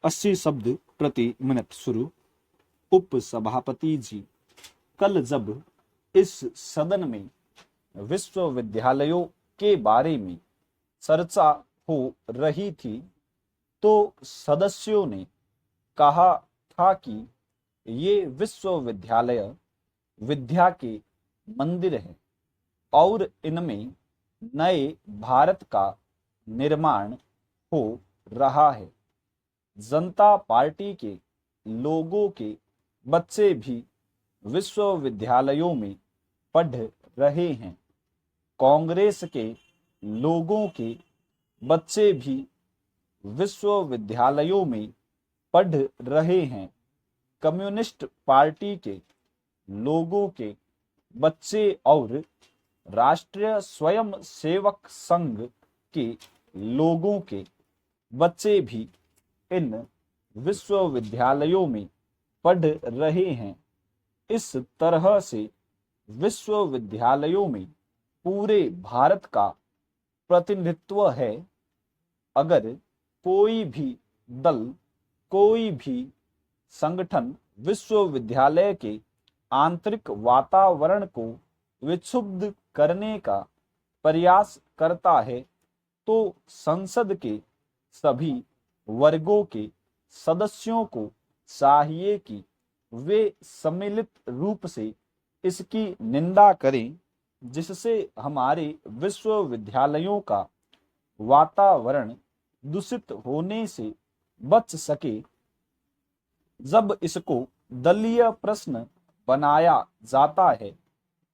80 शब्द प्रति मिनट शुरू। उप सभापति जी, कल जब इस सदन में विश्वविद्यालयों के बारे में चर्चा हो रही थी तो सदस्यों ने कहा था कि ये विश्वविद्यालय विद्या के मंदिर हैं और इनमें नए भारत का निर्माण हो रहा है। जनता पार्टी के लोगों के बच्चे भी विश्वविद्यालयों में पढ़ रहे हैं। कांग्रेस के लोगों के बच्चे भी विश्वविद्यालयों में पढ़ रहे हैं। कम्युनिस्ट पार्टी के लोगों के बच्चे और राष्ट्रीय स्वयं सेवक संघ के लोगों के बच्चे भी इन विश्वविद्यालयों में पढ़ रहे हैं। इस तरह से विश्वविद्यालयों में पूरे भारत का प्रतिनिधित्व है। अगर कोई भी दल, कोई भी संगठन विश्वविद्यालय के आंतरिक वातावरण को विक्षुब्ध करने का प्रयास करता है तो संसद के सभी वर्गों के सदस्यों को चाहिए कि वे सम्मिलित रूप से इसकी निंदा करें, जिससे हमारे विश्वविद्यालयों का वातावरण दूषित होने से बच सके। जब इसको दलीय प्रश्न बनाया जाता है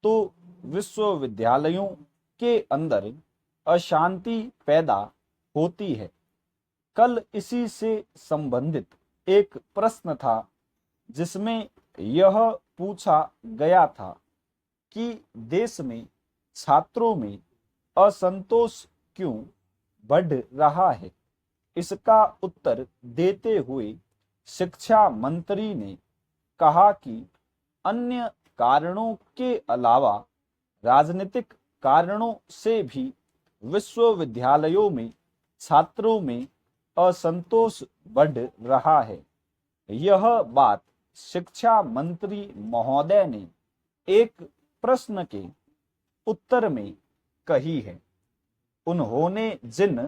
तो विश्वविद्यालयों के अंदर अशांति पैदा होती है। कल इसी से संबंधित एक प्रश्न था जिसमें यह पूछा गया था कि देश में छात्रों में असंतोष क्यों बढ़ रहा है। इसका उत्तर देते हुए शिक्षा मंत्री ने कहा कि अन्य कारणों के अलावा राजनीतिक कारणों से भी विश्वविद्यालयों में छात्रों में असंतोष बढ़ रहा है। यह बात शिक्षा मंत्री महोदय ने एक प्रश्न के उत्तर में कही है। उन्होंने जिन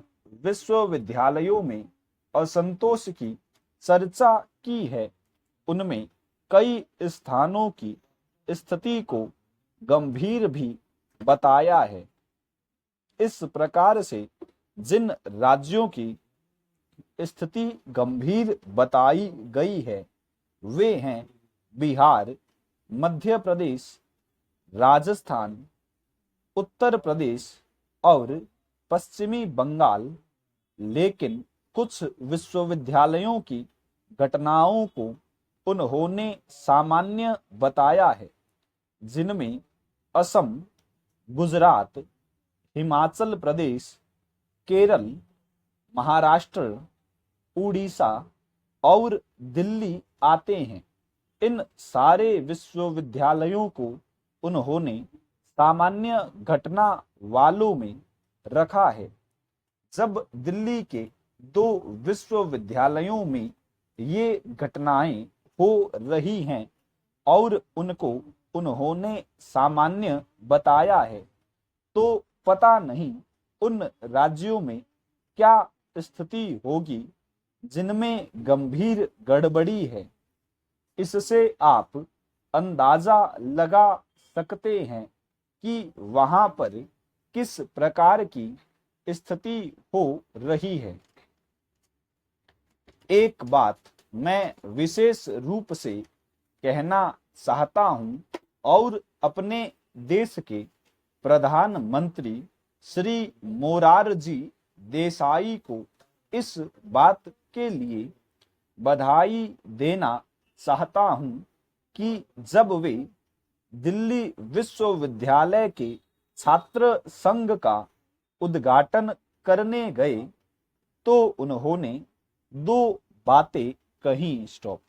विश्वविद्यालयों में असंतोष की चर्चा की है उनमें कई स्थानों की स्थिति को गंभीर भी बताया है। इस प्रकार से जिन राज्यों की स्थिति गंभीर बताई गई है वे हैं बिहार, मध्य प्रदेश, राजस्थान, उत्तर प्रदेश और पश्चिमी बंगाल। लेकिन कुछ विश्वविद्यालयों की घटनाओं को उन्होंने सामान्य बताया है, जिनमें असम, गुजरात, हिमाचल प्रदेश, केरल, महाराष्ट्र, उड़ीसा और दिल्ली आते हैं। इन सारे विश्वविद्यालयों को उन्होंने सामान्य घटना वालों में रखा है। जब दिल्ली के दो विश्वविद्यालयों में ये घटनाएं हो रही हैं और उनको उन्होंने सामान्य बताया है तो पता नहीं उन राज्यों में क्या स्थिति होगी जिनमें गंभीर गड़बड़ी है। इससे आप अंदाजा लगा सकते हैं कि वहां पर किस प्रकार की स्थिति हो रही है। एक बात मैं विशेष रूप से कहना चाहता हूं और अपने देश के प्रधानमंत्री श्री मोरारजी देसाई को इस बात के लिए बधाई देना चाहता हूं कि जब वे दिल्ली विश्वविद्यालय के छात्र संघ का उद्घाटन करने गए तो उन्होंने दो बातें कही। स्टॉप।